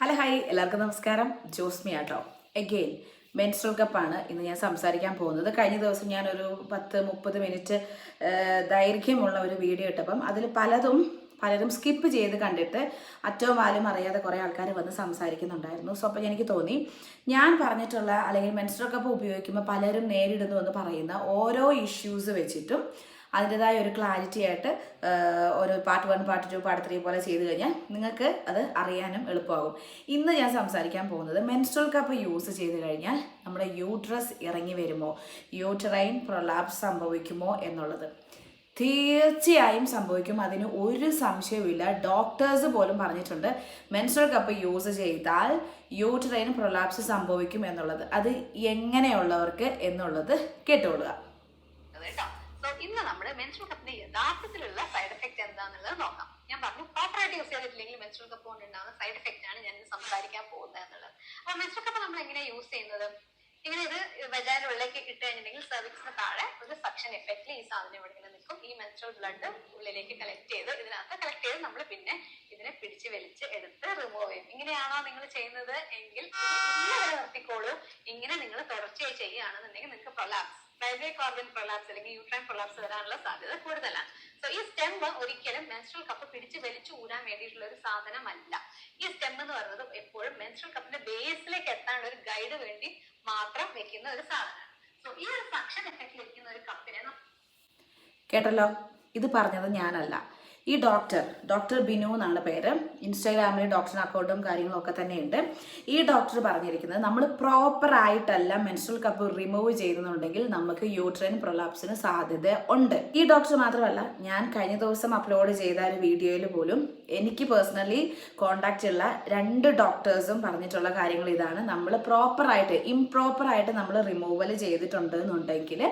Hello hi എല്ലാവർക്കും നമസ്കാരം. ജോസ്മി ആട്ടോ. എഗെയിൻ മെൻസ്ട്രൽ കപ്പാണ് ഇന്ന് ഞാൻ സംസാരിക്കാൻ പോകുന്നത്. കഴിഞ്ഞ ദിവസം ഞാനൊരു 10-30 മിനിറ്റ് ദൈർഘ്യമുള്ള ഒരു വീഡിയോ ഇട്ടപ്പം അതിൽ പലരും സ്കിപ്പ് ചെയ്ത് കണ്ടിട്ട് അറ്റവും വാലും അറിയാതെ കുറേ ആൾക്കാർ വന്ന് സംസാരിക്കുന്നുണ്ടായിരുന്നു. സോ അപ്പോൾ എനിക്ക് തോന്നി ഞാൻ പറഞ്ഞിട്ടുള്ള അല്ലെങ്കിൽ മെൻസ്ട്രൽ കപ്പ് ഉപയോഗിക്കുമ്പോൾ പലരും നേരിടുന്നു എന്ന് പറയുന്ന ഓരോ ഇഷ്യൂസ് വെച്ചിട്ടും അതിൻ്റെതായ ഒരു ക്ലാരിറ്റി ആയിട്ട് ഒരു പാർട്ട് 1, പാർട്ട് 2, പാർട്ട് 3 പോലെ ചെയ്ത് കഴിഞ്ഞാൽ നിങ്ങൾക്ക് അത് അറിയാനും എളുപ്പമാകും. ഇന്ന് ഞാൻ സംസാരിക്കാൻ പോകുന്നത് മെൻസ്ട്രൽ കപ്പ് യൂസ് ചെയ്ത് കഴിഞ്ഞാൽ നമ്മുടെ യൂട്രസ് ഇറങ്ങി വരുമോ, യൂട്ടറൈൻ പ്രൊലാപ്സ് സംഭവിക്കുമോ എന്നുള്ളത്. തീർച്ചയായും സംഭവിക്കും, അതിന് ഒരു സംശയവുമില്ല. ഡോക്ടേഴ്സ് പോലും പറഞ്ഞിട്ടുണ്ട് മെൻസ്ട്രൽ കപ്പ് യൂസ് ചെയ്താൽ യൂട്ടറൈൻ പ്രൊലാപ്സ് സംഭവിക്കും എന്നുള്ളത്. അത് എങ്ങനെയുള്ളവർക്ക് എന്നുള്ളത് കേട്ടുകൊള്ളുക. ഇന്ന് നമ്മൾ മെൻസ്ട്രൽ കപ്പിന്റെ യഥാർത്ഥത്തിലുള്ള സൈഡ് എഫക്ട് എന്താണെന്നുള്ളത് നോക്കാം. ഞാൻ പറഞ്ഞു പ്രോപ്പറായിട്ട് യൂസ് ചെയ്തിട്ടില്ലെങ്കിൽ മെൻസ്ട്രൽ കപ്പ് കൊണ്ട് ഉണ്ടാകുന്ന സൈഡ് എഫക്റ്റ് ആണ് ഞാൻ സംസാരിക്കാൻ പോകുന്നത് എന്നുള്ളത്. അപ്പൊ മെൻസ്ട്രൽ കപ്പ് നമ്മൾ എങ്ങനെയാണ് യൂസ് ചെയ്യുന്നത്? ഇങ്ങനെ ഇത് വജാന ഉള്ളിലേക്ക് ഇട്ട് കഴിഞ്ഞിട്ടുണ്ടെങ്കിൽ സെർവിക്സിന് താഴെ ഒരു സക്ഷൻ എഫക്റ്റിൽ ഈ സാധനം ഇവിടെ ഇങ്ങനെ നിൽക്കും. ഈ മെൻസ്ട്രൽ ബ്ലഡ് ഉള്ളിലേക്ക് കളക്ട് ചെയ്ത് നമ്മൾ പിന്നെ ഇതിനെ പിടിച്ച് വലിച്ച് എടുത്ത് റിമൂവ് ചെയ്യും. ഇങ്ങനെയാണോ നിങ്ങൾ ചെയ്യുന്നത് എങ്കിൽ ഇങ്ങനെ നിർത്തിക്കോളൂ. ഇങ്ങനെ നിങ്ങൾ തുടർച്ചയായി ചെയ്യുകയാണെന്നുണ്ടെങ്കിൽ നിങ്ങൾക്ക് പ്രൊലാപ്സ്, പ്രൈവേറ്റ് ഓർഗൻ പ്രൊലാപ്സ് അല്ലെങ്കിൽ യൂട്രൈൻ പ്രൊലാപ്സ് വരാനുള്ള സാധ്യത കൂടുതലാണ്. സോ ഈ സ്റ്റെം ഒരിക്കലും മെൻസ്ട്രൽ കപ്പ് പിടിച്ച് വലിച്ചു ഊരാൻ വേണ്ടിയിട്ടുള്ള ഒരു സാധനമല്ല. ഈ സ്റ്റെം എന്ന് പറയുന്നത് എപ്പോഴും മെൻസ്ട്രൽ കപ്പിന്റെ ബേസിലേക്ക് എത്താനുള്ള ഒരു ഗൈഡ് വേണ്ടി മാത്രം വെക്കുന്ന ഒരു സാധനമാണ്. സോ ഈ ഒരു സക്ഷൻ എഫക്റ്റിൽ ഇരിക്കുന്ന ഒരു കപ്പിനെ കേട്ടല്ലോ, ഇത് പറഞ്ഞത് ഞാനല്ല. ഈ ഡോക്ടർ ബിനു എന്നാണ് പേര്. ഇൻസ്റ്റാഗ്രാമിൽ ഡോക്ടറിന് അക്കൗണ്ടും കാര്യങ്ങളും ഒക്കെ തന്നെയുണ്ട്. ഈ ഡോക്ടർ പറഞ്ഞിരിക്കുന്നത് നമ്മൾ പ്രോപ്പർ ആയിട്ടല്ല മെൻസ്ട്രൽ കപ്പ് റിമൂവ് ചെയ്യുന്നുണ്ടെങ്കിൽ നമുക്ക് യൂട്രൈൻ പ്രൊലാപ്സിന് സാധ്യത ഉണ്ട്. ഈ ഡോക്ടർ മാത്രമല്ല, ഞാൻ കഴിഞ്ഞ ദിവസം അപ്ലോഡ് ചെയ്ത ഒരു വീഡിയോയിൽ പോലും എനിക്ക് പേഴ്സണലി കോണ്ടാക്റ്റ് ഉള്ള 2 ഡോക്ടേഴ്സും പറഞ്ഞിട്ടുള്ള കാര്യങ്ങൾ ഇതാണ്. നമ്മൾ ഇംപ്രോപ്പറായിട്ട് നമ്മൾ റിമൂവൽ ചെയ്തിട്ടുണ്ട് എന്നുണ്ടെങ്കിൽ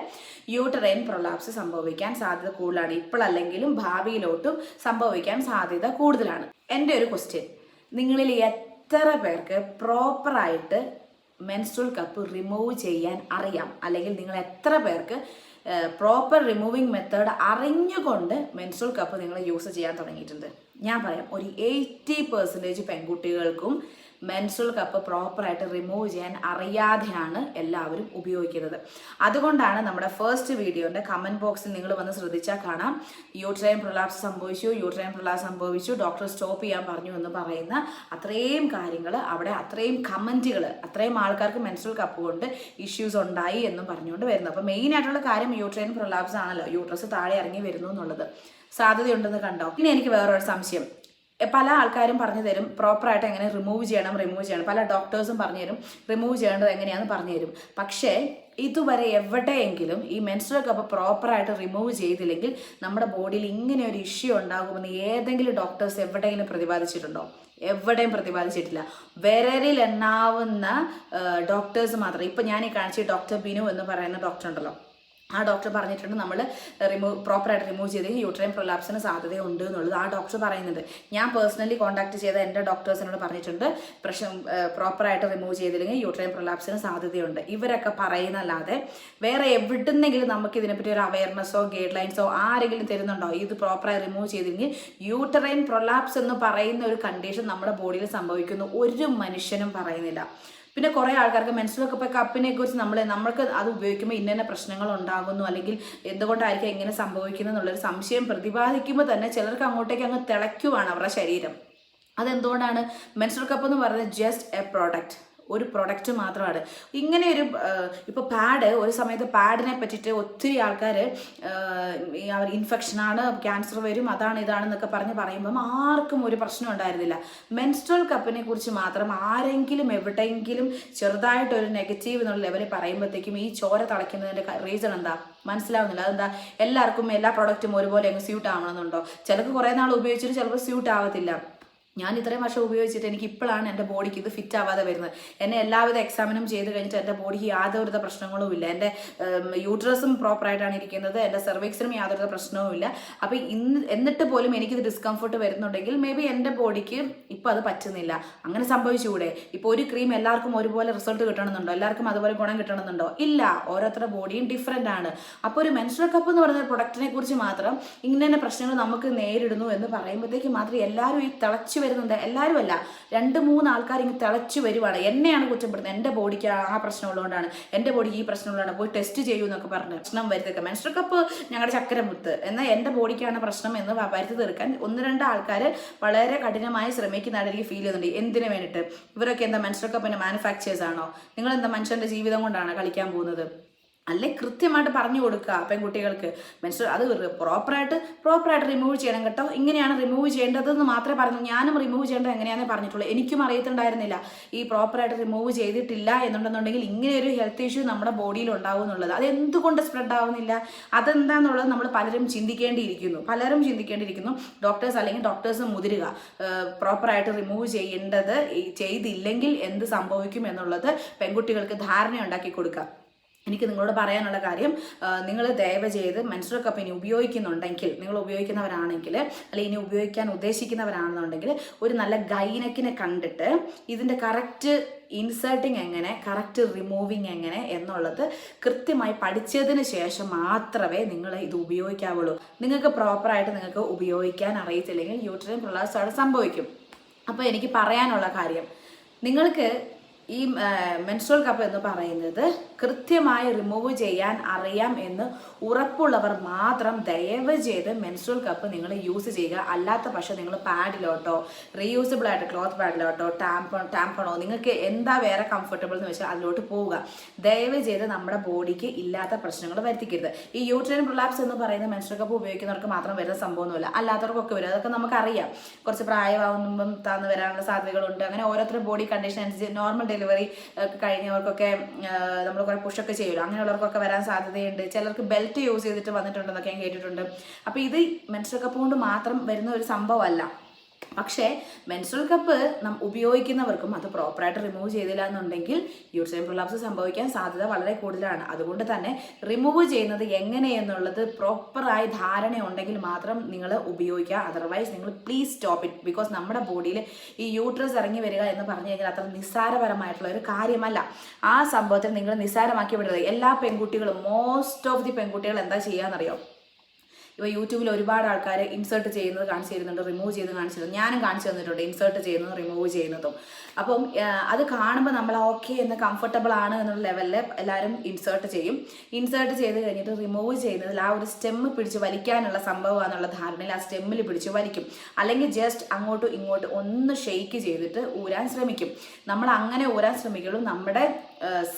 യൂട്ടറൈൻ പ്രൊലാപ്സ് സംഭവിക്കാൻ സാധ്യത കൂടുതലാണ്. ഇപ്പോഴല്ലെങ്കിലും ഭാവിയിലോട്ടും സംഭവിക്കാൻ സാധ്യത കൂടുതലാണ്. എൻ്റെ ഒരു ക്വസ്റ്റ്യൻ, നിങ്ങളിൽ എത്ര പേർക്ക് പ്രോപ്പറായിട്ട് മെൻസ്ട്രൽ കപ്പ് റിമൂവ് ചെയ്യാൻ അറിയാം? അല്ലെങ്കിൽ നിങ്ങൾ എത്ര പേർക്ക് പ്രോപ്പർ റിമൂവിങ് മെത്തേഡ് അറിഞ്ഞുകൊണ്ട് മെൻസ്ട്രൽ കപ്പ് നിങ്ങൾ യൂസ് ചെയ്യാൻ തുടങ്ങിയിട്ടുണ്ട്? ഞാൻ പറയാം, ഒരു 80% പെൺകുട്ടികൾക്കും മെൻസ്ട്രൽ കപ്പ് പ്രോപ്പറായിട്ട് റിമൂവ് ചെയ്യാൻ അറിയാതെയാണ് എല്ലാവരും ഉപയോഗിക്കുന്നത്. അതുകൊണ്ടാണ് നമ്മുടെ ഫസ്റ്റ് വീഡിയോൻ്റെ കമൻറ്റ് ബോക്സിൽ നിങ്ങൾ വന്ന് ശ്രദ്ധിച്ചാൽ കാണാം, യൂട്രൈൻ പ്രൊലാപ്സ് സംഭവിച്ചു, ഡോക്ടർ സ്റ്റോപ്പ് ചെയ്യാൻ പറഞ്ഞു എന്ന് പറയുന്ന അത്രയും കാര്യങ്ങൾ അവിടെ, അത്രയും കമൻറ്റുകൾ, അത്രയും ആൾക്കാർക്ക് മെൻസ്ട്രൽ കപ്പ് കൊണ്ട് ഇഷ്യൂസ് ഉണ്ടായി എന്നും പറഞ്ഞുകൊണ്ട് വരുന്നു. അപ്പോൾ മെയിനായിട്ടുള്ള കാര്യം യൂട്രൈൻ പ്രൊലാപ്സ് ആണല്ലോ, യൂട്രസ് താഴെ ഇറങ്ങി വരുന്നു എന്നുള്ളത്. സാധ്യതയുണ്ടെന്ന് കണ്ടോ? പിന്നെ എനിക്ക് വേറൊരു സംശയം, പല ആൾക്കാരും പറഞ്ഞു തരും പ്രോപ്പറായിട്ട് എങ്ങനെ റിമൂവ് ചെയ്യണം. പല ഡോക്ടേഴ്സും പറഞ്ഞു തരും റിമൂവ് ചെയ്യേണ്ടത് എങ്ങനെയാണെന്ന് പറഞ്ഞു തരും. പക്ഷേ ഇതുവരെ എവിടെയെങ്കിലും ഈ മെൻസ്ട്രൽ കപ്പ് പ്രോപ്പറായിട്ട് റിമൂവ് ചെയ്തില്ലെങ്കിൽ നമ്മുടെ ബോഡിയിൽ ഇങ്ങനെ ഒരു ഇഷ്യൂ ഉണ്ടാകുമെന്ന് ഏതെങ്കിലും ഡോക്ടേഴ്സ് എവിടെയെങ്കിലും പ്രതിപാദിച്ചിട്ടുണ്ടോ? എവിടെയും പ്രതിപാദിച്ചിട്ടില്ല. വിരലിൽ എണ്ണാവുന്ന ഡോക്ടേഴ്സ് മാത്രം. ഇപ്പം ഞാൻ ഈ കാണിച്ച ഡോക്ടർ ബിനു എന്ന് പറയുന്ന ഡോക്ടർ ഉണ്ടല്ലോ, ആ ഡോക്ടർ പറഞ്ഞിട്ടുണ്ട് നമ്മൾ പ്രോപ്പറായിട്ട് റിമൂവ് ചെയ്തെങ്കിൽ യൂട്രൈൻ പ്രൊലാപ്സിന് സാധ്യതയുണ്ട് എന്നുള്ളത് ആ ഡോക്ടർ പറയുന്നുണ്ട്. ഞാൻ പേഴ്സണലി കോൺടാക്ട് ചെയ്ത എൻ്റെ ഡോക്ടേഴ്സിനോട് പറഞ്ഞിട്ടുണ്ട് പ്രോപ്പറായിട്ട് റിമൂവ് ചെയ്തില്ലെങ്കിൽ യൂട്രൈൻ പ്രൊലാപ്സിന് സാധ്യതയുണ്ട്. ഇവരൊക്കെ പറയുന്നല്ലാതെ വേറെ എവിടുന്നെങ്കിലും നമുക്ക് ഇതിനെപ്പറ്റി ഒരു അവയർനെസ്സോ ഗൈഡ് ലൈൻസോ ആരെങ്കിലും തരുന്നുണ്ടോ? ഇത് പ്രോപ്പറായി റിമൂവ് ചെയ്തില്ലെങ്കിൽ യൂട്രൈൻ പ്രൊലാപ്സ് എന്ന് പറയുന്ന ഒരു കണ്ടീഷൻ നമ്മുടെ ബോഡിയിൽ സംഭവിക്കുന്നു ഒരു മനുഷ്യനും പറയുന്നില്ല. പിന്നെ കുറേ ആൾക്കാർക്ക് മെൻസ്ട്രൽ കപ്പിനെ കുറിച്ച് നമ്മൾക്ക് അത് ഉപയോഗിക്കുമ്പോൾ ഇന്ന പ്രശ്നങ്ങൾ ഉണ്ടാകുന്നു, അല്ലെങ്കിൽ എന്തുകൊണ്ടായിരിക്കും ഇങ്ങനെ സംഭവിക്കുന്നത് എന്നുള്ളൊരു സംശയം പ്രതിപാദിക്കുമ്പോൾ തന്നെ ചിലർക്ക് അങ്ങോട്ടേക്ക് അങ്ങ് തിളയ്ക്കുവാണ് അവരുടെ ശരീരം. അതെന്തുകൊണ്ടാണ്? മെൻസ്ട്രൽ കപ്പ് എന്ന് പറയുന്നത് ജസ്റ്റ് എ പ്രോഡക്റ്റ്, ഒരു പ്രൊഡക്റ്റ് മാത്രമാണ്. ഇങ്ങനെ ഒരു ഇപ്പോൾ ഒരു സമയത്ത് പാഡിനെ പറ്റിയിട്ട് ഒത്തിരി ആൾക്കാർ ഇൻഫെക്ഷനാണ്, ക്യാൻസർ വരും, അതാണ് ഇതാണെന്നൊക്കെ പറയുമ്പം ആർക്കും ഒരു പ്രശ്നം ഉണ്ടായിരുന്നില്ല. മെൻസ്ട്രൽ കപ്പിനെ കുറിച്ച് മാത്രം ആരെങ്കിലും എവിടെയെങ്കിലും ചെറുതായിട്ടൊരു നെഗറ്റീവ് എന്നുള്ള ലെവലിൽ പറയുമ്പോഴത്തേക്കും ഈ ചോര തളയ്ക്കുന്നതിൻ്റെ റീസൺ എന്താ? മനസ്സിലാവുന്നില്ല. അതെന്താ? എല്ലാവർക്കും എല്ലാ പ്രോഡക്റ്റും ഒരുപോലെ അങ്ങ് സ്യൂട്ട് ആവണമെന്നുണ്ടോ? ചിലർക്ക് കുറേ നാൾ ഉപയോഗിച്ചിട്ട് ചിലപ്പോൾ സ്യൂട്ട് ആവത്തില്ല. ഞാൻ ഇത്രയും വർഷം ഉപയോഗിച്ചിട്ട് എനിക്ക് ഇപ്പോഴാണ് എൻ്റെ ബോഡിക്ക് ഇത് ഫിറ്റ് ആവാതെ വരുന്നത്. എന്നെ എല്ലാവിധ എക്സാമിനും ചെയ്ത് കഴിഞ്ഞിട്ട് എൻ്റെ ബോഡിക്ക് യാതൊരുവിധ പ്രശ്നങ്ങളും ഇല്ല. എൻ്റെ യൂട്രസും പ്രോപ്പറായിട്ടാണ് ഇരിക്കുന്നത്, എൻ്റെ സെർവിക്സിനും യാതൊരുവിധ പ്രശ്നവും ഇല്ല. അപ്പോൾ എന്നിട്ട് പോലും എനിക്കിത് ഡിസ്കംഫർട്ട് വരുന്നുണ്ടെങ്കിൽ മേ ബി എൻ്റെ ബോഡിക്ക് ഇപ്പോൾ അത് പറ്റുന്നില്ല. അങ്ങനെ സംഭവിച്ചുകൂടെ? ഇപ്പോൾ ഒരു ക്രീം എല്ലാവർക്കും ഒരുപോലെ റിസൾട്ട് കിട്ടണമെന്നുണ്ടോ? എല്ലാവർക്കും അതുപോലെ ഗുണം കിട്ടണമെന്നുണ്ടോ? ഇല്ല. ഓരോരുത്തരുടെ ബോഡിയും ഡിഫറെൻ്റ് ആണ്. അപ്പോൾ ഒരു മെൻസ്ട്രൽ കപ്പ് എന്ന് പറയുന്ന പ്രൊഡക്റ്റിനെ കുറിച്ച് മാത്രം ഇങ്ങനെ പ്രശ്നങ്ങൾ നമുക്ക് നേരിടുന്നു എന്ന് പറയുമ്പോഴത്തേക്ക് മാത്രം എല്ലാവരും ഈ തിളച്ചു വരുന്നുണ്ട്, എല്ലാവരും അല്ല, 2-3 ആൾക്കാർ ഇങ്ങനെ തിളച്ചു വരുവാണ്. എന്നെയാണ് കുറ്റപ്പെടുന്നത്, എൻ്റെ ബോഡിക്ക് ആ പ്രശ്നമുള്ളതുകൊണ്ടാണ്, എൻ്റെ ബോഡിക്ക് ഈ പ്രശ്നമുള്ളതാണ്, പോയി ടെസ്റ്റ് ചെയ്യൂ എന്നൊക്കെ പറഞ്ഞ് പ്രശ്നം വരുത്തിക്കുക. മെൻസ്ട്രൽ കപ്പ് ഞങ്ങളുടെ ചക്കരമുത്ത്, എന്നാൽ എൻ്റെ ബോഡിക്കാണ് പ്രശ്നം എന്ന് വരുത്തി തീർക്കാൻ 1-2 ആൾക്കാർ വളരെ കഠിനമായി ശ്രമിക്കുന്നതായിട്ട് എനിക്ക് ഫീൽ ചെയ്യുന്നുണ്ട്. എന്തിനു വേണ്ടിയിട്ട്? ഇവരൊക്കെ എന്താ മെൻസ്ട്രൽ കപ്പിൻ്റെ മാനുഫാക്ചേഴ്സ് ആണോ? നിങ്ങൾ എന്താ മനുഷ്യൻ്റെ ജീവിതം കൊണ്ടാണ് കളിക്കാൻ പോകുന്നത്? അല്ലെ കൃത്യമായിട്ട് പറഞ്ഞു കൊടുക്കുക പെൺകുട്ടികൾക്ക് മെൻസ്ട്രൽ അത് പ്രോപ്പറായിട്ട് റിമൂവ് ചെയ്യണം കേട്ടോ, ഇങ്ങനെയാണ് റിമൂവ് ചെയ്യേണ്ടതെന്ന് മാത്രമേ പറഞ്ഞു. ഞാനും റിമൂവ് ചെയ്യേണ്ടത് എങ്ങനെയാണെന്ന് പറഞ്ഞിട്ടുള്ളൂ. എനിക്കും അറിയത്തുണ്ടായിരുന്നില്ല ഈ പ്രോപ്പറായിട്ട് റിമൂവ് ചെയ്തിട്ടില്ല എന്നുണ്ടെന്നുണ്ടെങ്കിൽ ഇങ്ങനെയൊരു ഹെൽത്ത് ഇഷ്യൂ നമ്മുടെ ബോഡിയിൽ ഉണ്ടാവും എന്നുള്ളത്. അത് എന്തുകൊണ്ട് സ്പ്രെഡ് ആവുന്നില്ല, അതെന്താണെന്നുള്ളത് നമ്മൾ പലരും ചിന്തിക്കേണ്ടിയിരിക്കുന്നു. ഡോക്ടേഴ്സ് അല്ലെങ്കിൽ ഡോക്ടേഴ്സ് മുതിരുക, പ്രോപ്പറായിട്ട് റിമൂവ് ചെയ്തില്ലെങ്കിൽ എന്ത് സംഭവിക്കും എന്നുള്ളത് പെൺകുട്ടികൾക്ക് ധാരണ ഉണ്ടാക്കി കൊടുക്കുക. എനിക്ക് നിങ്ങളോട് പറയാനുള്ള കാര്യം, നിങ്ങൾ ദയവ് ചെയ്ത് മെൻസ്ട്രൽ കപ്പ് ഇനി ഉപയോഗിക്കുന്നുണ്ടെങ്കിൽ, നിങ്ങൾ ഉപയോഗിക്കുന്നവരാണെങ്കിൽ അല്ലെങ്കിൽ ഇനി ഉപയോഗിക്കാൻ ഉദ്ദേശിക്കുന്നവരാണെന്നുണ്ടെങ്കിൽ ഒരു നല്ല ഗൈനക്കിനെ കണ്ടിട്ട് ഇതിൻ്റെ കറക്റ്റ് ഇൻസേർട്ടിങ് എങ്ങനെ, കറക്റ്റ് റിമൂവിങ് എങ്ങനെ എന്നുള്ളത് കൃത്യമായി പഠിച്ചതിന് ശേഷം മാത്രമേ നിങ്ങൾ ഇത് ഉപയോഗിക്കാവുള്ളൂ. നിങ്ങൾക്ക് പ്രോപ്പറായിട്ട് നിങ്ങൾക്ക് ഉപയോഗിക്കാൻ അറിയത്തില്ലെങ്കിൽ യൂട്രൈൻ പ്രൊലാപ്സ് അവിടെ സംഭവിക്കും. അപ്പോൾ എനിക്ക് പറയാനുള്ള കാര്യം, നിങ്ങൾക്ക് ഈ മെൻസ്ട്രൽ കപ്പ് എന്ന് പറയുന്നത് കൃത്യമായി റിമൂവ് ചെയ്യാൻ അറിയാം എന്ന് ഉറപ്പുള്ളവർ മാത്രം ദയവ് ചെയ്ത് മെൻസ്ട്രൽ കപ്പ് നിങ്ങൾ യൂസ് ചെയ്യുക. അല്ലാത്ത പക്ഷം നിങ്ങൾ പാഡിലോട്ടോ റീയൂസബിൾ ആയിട്ട് ക്ലോത്ത് പാഡിലോട്ടോ ടാമ്പണോ നിങ്ങൾക്ക് എന്താ വേറെ കംഫർട്ടബിൾ എന്ന് വെച്ചാൽ അതിലോട്ട് പോവുക. ദയവ് ചെയ്ത് നമ്മുടെ ബോഡിക്ക് ഇല്ലാത്ത പ്രശ്നങ്ങൾ വരുത്തിക്കരുത്. ഈ യൂട്രൈൻ പ്രൊലാപ്സ് എന്ന് പറയുന്ന മെൻസ്ട്രൽ കപ്പ് ഉപയോഗിക്കുന്നവർക്ക് മാത്രം വരുന്ന സംഭവമൊന്നുമില്ല, അല്ലാത്തവർക്കൊക്കെ വരും. അതൊക്കെ നമുക്കറിയാം. കുറച്ച് പ്രായമാകുമ്പം താന്ന് വരാനുള്ള സാധ്യതകളുണ്ട്. അങ്ങനെ ഓരോരുത്തരുടെ ബോഡി കണ്ടീഷൻ അനുസരിച്ച് നോർമൽ ഡെലിവറി കഴിഞ്ഞവർക്കൊക്കെ നമ്മൾ കുറെ പുഷൊക്കെ ചെയ്യുമല്ലോ, അങ്ങനെയുള്ളവർക്കൊക്കെ വരാൻ സാധ്യതയുണ്ട്. ചിലർക്ക് ബെൽറ്റ് യൂസ് ചെയ്തിട്ട് വന്നിട്ടുണ്ടെന്നൊക്കെ ഞാൻ കേട്ടിട്ടുണ്ട്. അപ്പോൾ ഇത് മെൻസ്ട്രൽ കപ്പ് കൊണ്ട് മാത്രം വരുന്ന ഒരു സംഭവമല്ല. പക്ഷേ മെൻസ്ട്രൽ കപ്പ് ഉപയോഗിക്കുന്നവർക്കും അത് പ്രോപ്പറായിട്ട് റിമൂവ് ചെയ്തില്ല എന്നുണ്ടെങ്കിൽ യൂട്രൈൻ പ്രൊലാപ്സ് സംഭവിക്കാൻ സാധ്യത വളരെ കൂടുതലാണ്. അതുകൊണ്ട് തന്നെ റിമൂവ് ചെയ്യുന്നത് എങ്ങനെയെന്നുള്ളത് പ്രോപ്പറായി ധാരണ ഉണ്ടെങ്കിൽ മാത്രം നിങ്ങൾ ഉപയോഗിക്കുക. അതർവൈസ് നിങ്ങൾ പ്ലീസ് സ്റ്റോപ്പ് ഇറ്റ്. ബിക്കോസ് നമ്മുടെ ബോഡിയിൽ ഈ യൂട്രസ് ഇറങ്ങി വരിക എന്ന് പറഞ്ഞു കഴിഞ്ഞാൽ അത്ര നിസ്സാരപരമായിട്ടുള്ള ഒരു കാര്യമല്ല. ആ സംഭവത്തിൽ നിങ്ങൾ നിസ്സാരമാക്കി വിടരുത്. എല്ലാ പെൺകുട്ടികളും, മോസ്റ്റ് ഓഫ് ദി പെൺകുട്ടികൾ എന്താ ചെയ്യാന്നറിയോ? ഇപ്പോൾ യൂട്യൂബിൽ ഒരുപാട് ആൾക്കാർ ഇൻസേർട്ട് ചെയ്യുന്നത് കാണിച്ചു തരുന്നുണ്ട്, റിമൂവ് ചെയ്ത് കാണിച്ചു തരുന്നു. ഞാനും കാണിച്ചു തന്നിട്ടുണ്ട് ഇൻസേർട്ട് ചെയ്യുന്നതും റിമൂവ് ചെയ്യുന്നതും. അപ്പം അത് കാണുമ്പോൾ നമ്മൾ ഓക്കെ എന്ന് കംഫർട്ടബിൾ ആണ് എന്നുള്ള ലെവലിൽ എല്ലാവരും ഇൻസേർട്ട് ചെയ്യും. ഇൻസേർട്ട് ചെയ്ത് കഴിഞ്ഞിട്ട് റിമൂവ് ചെയ്യുന്നതിൽ ആ ഒരു സ്റ്റെമ്മ് പിടിച്ച് വലിക്കാനുള്ള സംഭവമാണെന്നുള്ള ധാരണയിൽ ആ സ്റ്റെമ്മിൽ പിടിച്ച് വലിക്കും. അല്ലെങ്കിൽ ജസ്റ്റ് അങ്ങോട്ടും ഇങ്ങോട്ടും ഒന്ന് ഷെയ്ക്ക് ചെയ്തിട്ട് ഊരാൻ ശ്രമിക്കും. നമ്മൾ അങ്ങനെ ഊരാൻ ശ്രമിക്കുള്ളൂ. നമ്മുടെ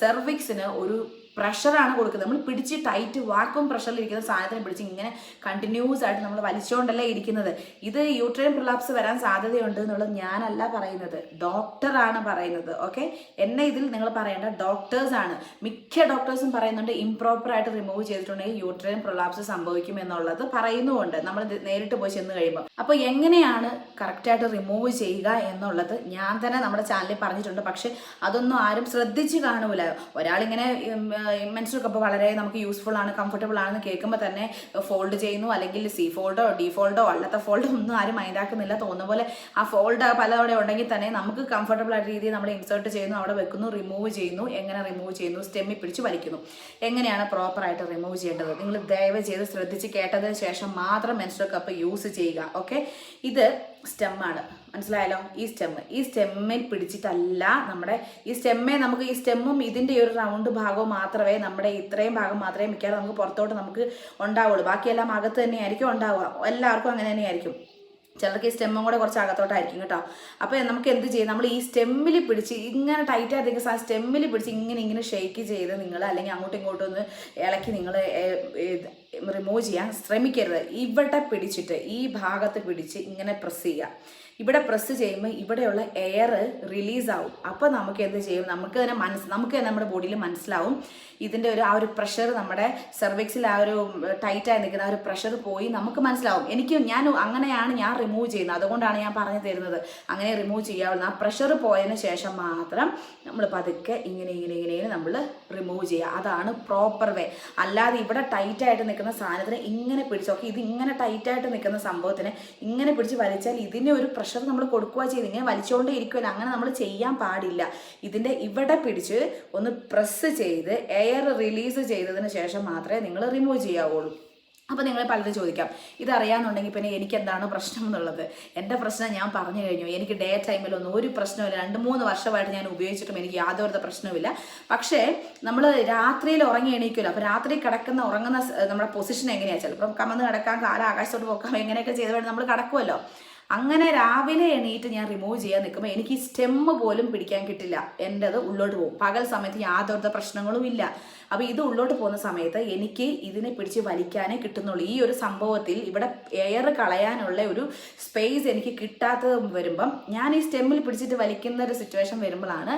സെർവിക്സിന് ഒരു പ്രഷറാണ് കൊടുക്കുന്നത്. നമ്മൾ പിടിച്ച് ടൈറ്റ് വാക്വം പ്രഷറിലിരിക്കുന്ന സാധനത്തിന് പിടിച്ച് ഇങ്ങനെ കണ്ടിന്യൂസ് ആയിട്ട് നമ്മൾ വലിച്ചുകൊണ്ടല്ലേ ഇരിക്കുന്നത്. ഇത് യൂട്രൈൻ പ്രൊലാപ്സ് വരാൻ സാധ്യതയുണ്ട് എന്നുള്ളത് ഞാനല്ല പറയുന്നത്, ഡോക്ടറാണ് പറയുന്നത്. ഓക്കെ, എന്നെ ഇതിൽ നിങ്ങൾ പറയേണ്ട ഡോക്ടേഴ്സാണ്. മിക്ക ഡോക്ടേഴ്സും പറയുന്നുണ്ട് ഇംപ്രോപ്പറായിട്ട് റിമൂവ് ചെയ്തിട്ടുണ്ടെങ്കിൽ യൂട്രൈൻ പ്രൊലാപ്സ് സംഭവിക്കും എന്നുള്ളത് പറയുന്നുമുണ്ട് നമ്മൾ നേരിട്ട് പോയി ചെന്ന് കഴിയുമ്പോൾ. അപ്പോൾ എങ്ങനെയാണ് കറക്റ്റായിട്ട് റിമൂവ് ചെയ്യുക എന്നുള്ളത് ഞാൻ തന്നെ നമ്മുടെ ചാനലിൽ പറഞ്ഞിട്ടുണ്ട്. പക്ഷെ അതൊന്നും ആരും ശ്രദ്ധിച്ച് കാണൂല. ഒരാളിങ്ങനെ മെൻസ്ട്രൽ കപ്പ് വളരെ നമുക്ക് യൂസ്ഫുൾ ആണ്, കംഫർട്ടബിൾ ആണെന്ന് കേൾക്കുമ്പോൾ തന്നെ ഫോൾഡ് ചെയ്യുന്നു, അല്ലെങ്കിൽ സി ഫോൾഡോ ഡി ഫോൾഡോ അല്ലാത്ത ഫോൾഡോ ഒന്നും ആരും മൈൻഡാക്കുന്നില്ല. തോന്നുന്ന പോലെ ആ ഫോൾഡ് പലതവണ ഉണ്ടെങ്കിൽ തന്നെ നമുക്ക് കംഫർട്ടബിൾ ആയിട്ട് രീതിയിൽ നമ്മൾ ഇൻസേർട്ട് ചെയ്യുന്നു, അവിടെ വെക്കുന്നു, റിമൂവ് ചെയ്യുന്നു. എങ്ങനെ റിമൂവ് ചെയ്യുന്നു? സ്റ്റെമ്മിൽ പിടിച്ച് വലിക്കുന്നു. എങ്ങനെയാണ് പ്രോപ്പറായിട്ട് റിമൂവ് ചെയ്യേണ്ടത് നിങ്ങൾ ദയവ് ചെയ്ത് ശ്രദ്ധിച്ച് കേട്ടതിന് ശേഷം മാത്രം മെൻസ്ട്രൽ കപ്പ് യൂസ് ചെയ്യുക. ഓക്കെ, ഇത് സ്റ്റെമ്മാണ്, മനസ്സിലായല്ലോ? ഈ സ്റ്റെമ്മിൽ പിടിച്ചിട്ടല്ല നമ്മുടെ ഈ സ്റ്റെമ്മും ഇതിൻ്റെ ഒരു റൗണ്ട് ഭാഗവും മാത്രമേ നമ്മുടെ ഇത്രയും ഭാഗം മാത്രമേ മിക്കവാറും നമുക്ക് പുറത്തോട്ട് നമുക്ക് ഉണ്ടാവുള്ളൂ. ബാക്കിയെല്ലാം അകത്ത് തന്നെയായിരിക്കും ഉണ്ടാവുക. എല്ലാവർക്കും അങ്ങനെ തന്നെയായിരിക്കും. ചിലർക്ക് ഈ സ്റ്റെമ്മും കൂടെ കുറച്ച് അകത്തോട്ടായിരിക്കും കേട്ടോ. അപ്പോൾ നമുക്ക് എന്ത് ചെയ്യും? നമ്മൾ ഈ സ്റ്റെമ്മിൽ പിടിച്ച് ഇങ്ങനെ ടൈറ്റായിട്ട് സ്റ്റെമ്മിൽ പിടിച്ച് ഇങ്ങനെ ഷെയ്ക്ക് ചെയ്ത് നിങ്ങൾ അല്ലെങ്കിൽ അങ്ങോട്ടും ഇങ്ങോട്ടും ഒന്ന് ഇളക്കി നിങ്ങൾ റിമൂവ് ചെയ്യാൻ ശ്രമിക്കരുത്. ഇവിടെ പിടിച്ചിട്ട് ഈ ഭാഗത്ത് പിടിച്ച് ഇങ്ങനെ പ്രസ് ചെയ്യുക. ഇവിടെ പ്രസ് ചെയ്യുമ്പോൾ ഇവിടെയുള്ള എയർ റിലീസാവും. അപ്പോൾ നമുക്ക് എന്ത് ചെയ്യും? നമുക്ക് തന്നെ നമ്മുടെ ബോഡിയിൽ മനസ്സിലാവും ഇതിൻ്റെ ആ ഒരു പ്രഷർ, നമ്മുടെ സെർവിക്സിൽ ആ ഒരു ടൈറ്റായി നിൽക്കുന്ന ആ ഒരു പ്രഷർ പോയി നമുക്ക് മനസ്സിലാവും. അങ്ങനെയാണ് ഞാൻ റിമൂവ് ചെയ്യുന്നത്. അതുകൊണ്ടാണ് ഞാൻ പറഞ്ഞു തരുന്നത് അങ്ങനെ റിമൂവ് ചെയ്യാവുന്ന. ആ പ്രഷർ പോയതിന് ശേഷം മാത്രം നമ്മൾ പതുക്കെ ഇങ്ങനെ നമ്മൾ റിമൂവ് ചെയ്യുക. അതാണ് പ്രോപ്പർ വേ. അല്ലാതെ ഇവിടെ ടൈറ്റായിട്ട് നിൽക്കുന്ന സാധനത്തിന് ഇങ്ങനെ പിടിച്ച് ഇത് ഇങ്ങനെ ടൈറ്റായിട്ട് നിൽക്കുന്ന സംഭവത്തിന് ഇങ്ങനെ പിടിച്ച് വലിച്ചാൽ ഇതിന് ഒരു പ്രഷർ നമ്മൾ കൊടുക്കുക ചെയ്ത് ഇങ്ങനെ വലിച്ചുകൊണ്ടേ ഇരിക്കുമല്ലോ. അങ്ങനെ നമ്മൾ ചെയ്യാൻ പാടില്ല. ഇതിൻ്റെ ഇവിടെ പിടിച്ച് ഒന്ന് പ്രസ് ചെയ്ത് എയർ റിലീസ് ചെയ്തതിന് ശേഷം മാത്രമേ നിങ്ങൾ റിമൂവ് ചെയ്യാവുള്ളൂ. അപ്പോൾ നിങ്ങൾ പലരും ചോദിക്കാം ഇതറിയാമെന്നുണ്ടെങ്കിൽ പിന്നെ എനിക്ക് എന്താണ് പ്രശ്നം എന്നുള്ളത്. എൻ്റെ പ്രശ്നം ഞാൻ പറഞ്ഞു കഴിഞ്ഞു. എനിക്ക് ഡേ ടൈമിലൊന്നും ഒരു പ്രശ്നമില്ല. 2-3 വർഷമായിട്ട് ഞാൻ ഉപയോഗിച്ചിട്ടും എനിക്ക് യാതൊരു പ്രശ്നവുമില്ല. പക്ഷേ നമ്മൾ രാത്രിയിൽ ഉറങ്ങി എണീക്കില്ല. അപ്പോൾ രാത്രി ഉറങ്ങുന്ന നമ്മുടെ പൊസിഷൻ എങ്ങനെയാണ്? ചിലപ്പം കമന്ന് കിടക്കാൻ, കാല ആകാശത്തോട്ട് പോക്കാം, എങ്ങനെയൊക്കെ ചെയ്തുകൊണ്ട് നമ്മൾ കിടക്കുമല്ലോ. അങ്ങനെ രാവിലെ എണീറ്റ് ഞാൻ റിമൂവ് ചെയ്യാൻ നിൽക്കുമ്പോൾ എനിക്ക് ഈ സ്റ്റെമ്മ് പോലും പിടിക്കാൻ കിട്ടില്ല. എൻ്റെത് ഉള്ളോട്ട് പോകും. പകൽ സമയത്ത് യാതൊരു പ്രശ്നങ്ങളും ഇല്ല. അപ്പോൾ ഇത് ഉള്ളോട്ട് പോകുന്ന സമയത്ത് എനിക്ക് ഇതിനെ പിടിച്ച് വലിക്കാനേ കിട്ടുന്നുള്ളൂ. ഈ ഒരു സംഭവത്തിൽ ഇവിടെ എയർ കളയാനുള്ള ഒരു സ്പേസ് എനിക്ക് കിട്ടാത്തത് വരുമ്പം ഞാൻ ഈ സ്റ്റെമ്മിൽ പിടിച്ചിട്ട് വലിക്കുന്ന ഒരു സിറ്റുവേഷൻ വരുമ്പോഴാണ്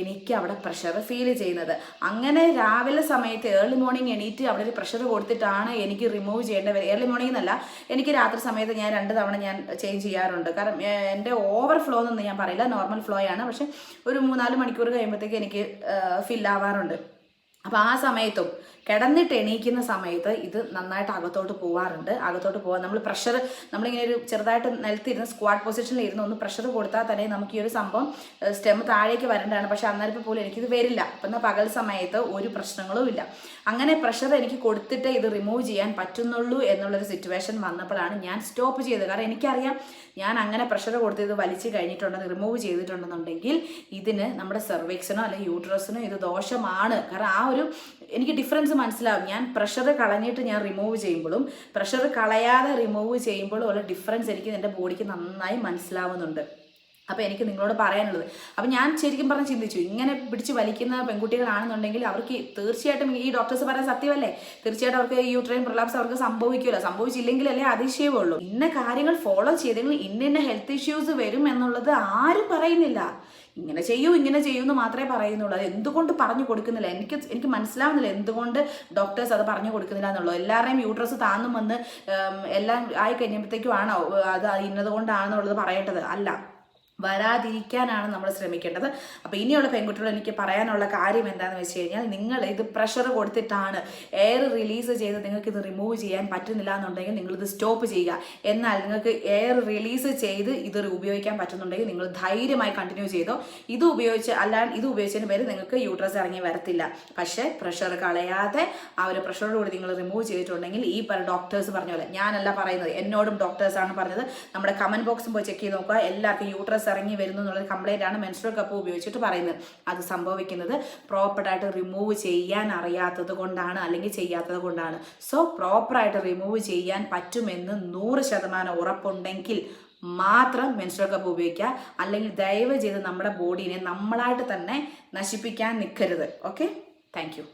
എനിക്ക് അവിടെ പ്രഷർ ഫീൽ ചെയ്യുന്നത്. അങ്ങനെ രാവിലെ സമയത്ത് ഏർലി മോർണിംഗ് എണീറ്റ് അവിടെ ഒരു പ്രഷർ കൊടുത്തിട്ടാണ് എനിക്ക് റിമൂവ് ചെയ്യേണ്ടത്. ഏർലി മോർണിംഗ് എന്നല്ല, എനിക്ക് രാത്രി സമയത്ത് ഞാൻ 2 തവണ ഞാൻ ചേഞ്ച് ചെയ്യാറുണ്ട്. കാരണം എൻ്റെ ഓവർ ഫ്ലോ എന്നൊന്നും ഞാൻ പറയില്ല, നോർമൽ ഫ്ലോ ആണ്. പക്ഷെ ഒരു 3-4 മണിക്കൂർ കഴിയുമ്പോഴത്തേക്ക് എനിക്ക് ഫിൽ ആവാറുണ്ട്. അപ്പോൾ ആ സമയത്തും കിടന്നിട്ട് എണീക്കുന്ന സമയത്ത് ഇത് നന്നായിട്ട് അകത്തോട്ട് പോകാറുണ്ട്. അകത്തോട്ട് പോകാൻ നമ്മളിങ്ങനെ ഒരു ചെറുതായിട്ട് നിലത്തിരുന്ന് സ്ക്വാഡ് പൊസിഷനിൽ ഇരുന്ന് ഒന്ന് പ്രഷർ കൊടുത്താൽ തന്നെ നമുക്ക് ഈ ഒരു സംഭവം സ്റ്റെം താഴേക്ക് വരേണ്ടതാണ്. പക്ഷെ അന്നേരം പോലും എനിക്കിത് വരില്ല. അപ്പം എന്നാൽ പകൽ സമയത്ത് ഒരു പ്രശ്നങ്ങളും ഇല്ല. അങ്ങനെ പ്രഷർ എനിക്ക് കൊടുത്തിട്ട് ഇത് റിമൂവ് ചെയ്യാൻ പറ്റുന്നുള്ളൂ എന്നുള്ളൊരു സിറ്റുവേഷൻ വന്നപ്പോഴാണ് ഞാൻ സ്റ്റോപ്പ് ചെയ്തത്. കാരണം എനിക്കറിയാം ഞാൻ അങ്ങനെ പ്രഷർ കൊടുത്ത് ഇത് വലിച്ചു കഴിഞ്ഞിട്ടുണ്ടെന്ന്, റിമൂവ് ചെയ്തിട്ടുണ്ടെന്നുണ്ടെങ്കിൽ ഇതിന് നമ്മുടെ സെർവിക്സിനോ അല്ലെങ്കിൽ യൂട്രസിനോ ഇത് ദോഷമാണ്. കാരണം ആ ഒരു എനിക്ക് ഡിഫറൻസ് മനസ്സിലാവും. ഞാൻ പ്രഷർ കളഞ്ഞിട്ട് ഞാൻ റിമൂവ് ചെയ്യുമ്പോഴും പ്രഷർ കളയാതെ റിമൂവ് ചെയ്യുമ്പോഴും ഉള്ള ഡിഫറൻസ് എനിക്ക് എൻ്റെ ബോഡിക്ക് നന്നായി മനസ്സിലാവുന്നുണ്ട്. അപ്പോൾ എനിക്ക് നിങ്ങളോട് പറയാനുള്ളത്, അപ്പം ഞാൻ ശരിക്കും പറഞ്ഞ് ചിന്തിച്ചു, ഇങ്ങനെ പിടിച്ച് വലിക്കുന്ന പെൺകുട്ടികളാണെന്നുണ്ടെങ്കിൽ അവർക്ക് തീർച്ചയായിട്ടും ഈ ഡോക്ടേഴ്സ് പറയാൻ സത്യമല്ലേ, തീർച്ചയായിട്ടും അവർക്ക് യൂട്രൈൻ പ്രൊലാപ്സ് അവർക്ക് സംഭവിക്കുമല്ലോ. സംഭവിച്ചില്ലെങ്കിലല്ലേ അതിശയമുള്ളൂ. ഇന്ന കാര്യങ്ങൾ ഫോളോ ചെയ്തെങ്കിൽ ഇന്ന ഹെൽത്ത് ഇഷ്യൂസ് വരും എന്നുള്ളത് ആരും പറയുന്നില്ല. ഇങ്ങനെ ചെയ്യൂ എന്ന് മാത്രമേ പറയുന്നുള്ളൂ. അത് എന്തുകൊണ്ട് പറഞ്ഞു കൊടുക്കുന്നില്ല, എനിക്ക് മനസ്സിലാവുന്നില്ല എന്തുകൊണ്ട് ഡോക്ടേഴ്സ് അത് പറഞ്ഞു കൊടുക്കുന്നില്ല എന്നുള്ളത്. എല്ലാവരുടെയും യൂട്രസ് താന്നും വന്ന് എല്ലാം ആയി കഴിഞ്ഞപ്പോഴത്തേക്കും ആണോ അത് ഇന്നതുകൊണ്ടാണെന്നുള്ളത് പറയേണ്ടത്? അല്ല, വരാതിരിക്കാനാണ് നമ്മൾ ശ്രമിക്കേണ്ടത്. അപ്പോൾ ഇനിയുള്ള പെൺകുട്ടികൾ എനിക്ക് പറയാനുള്ള കാര്യം എന്താണെന്ന് വെച്ച് കഴിഞ്ഞാൽ, നിങ്ങൾ ഇത് പ്രഷർ കൊടുത്തിട്ടാണ് എയർ റിലീസ് ചെയ്ത് നിങ്ങൾക്ക് ഇത് റിമൂവ് ചെയ്യാൻ പറ്റുന്നില്ല എന്നുണ്ടെങ്കിൽ നിങ്ങളിത് സ്റ്റോപ്പ് ചെയ്യുക. എന്നാൽ നിങ്ങൾക്ക് എയർ റിലീസ് ചെയ്ത് ഇത് ഉപയോഗിക്കാൻ പറ്റുന്നുണ്ടെങ്കിൽ നിങ്ങൾ ധൈര്യമായി കണ്ടിന്യൂ ചെയ്തോ. ഇത് ഉപയോഗിച്ചതിന് പേര് നിങ്ങൾക്ക് യൂട്രസ് ഇറങ്ങി വരത്തില്ല. പക്ഷേ പ്രഷർ കളയാതെ ആ ഒരു പ്രഷറോടുകൂടി നിങ്ങൾ റിമൂവ് ചെയ്തിട്ടുണ്ടെങ്കിൽ ഈ ഡോക്ടേഴ്സ് പറഞ്ഞ പോലെ, ഞാനല്ല പറയുന്നത്, എന്നോടും ഡോക്ടേഴ്സാണ് പറഞ്ഞത്. നമ്മുടെ കമൻറ്റ് ബോക്സും പോയി ചെക്ക് ചെയ്ത് നോക്കുക. എല്ലാവർക്കും യൂട്രസ് ഇറങ്ങി വരുന്നു എന്നുള്ളത് കംപ്ലൈൻ്റ് ആണ് മെൻസ്ട്രുവൽ കപ്പ് ഉപയോഗിച്ചിട്ട് പറയുന്നത്. അത് സംഭവിക്കുന്നത് പ്രോപ്പറായിട്ട് റിമൂവ് ചെയ്യാൻ അറിയാത്തത് കൊണ്ടാണ്, അല്ലെങ്കിൽ ചെയ്യാത്തത് കൊണ്ടാണ്. സോ പ്രോപ്പറായിട്ട് റിമൂവ് ചെയ്യാൻ പറ്റുമെന്ന് 100% ഉറപ്പുണ്ടെങ്കിൽ മാത്രം മെൻസ്ട്രുവൽ കപ്പ് ഉപയോഗിക്കുക. അല്ലെങ്കിൽ ദയവ് ചെയ്ത് നമ്മുടെ ബോഡീനെ നമ്മളായിട്ട് തന്നെ നശിപ്പിക്കാൻ നിൽക്കരുത്. Okay, thank you.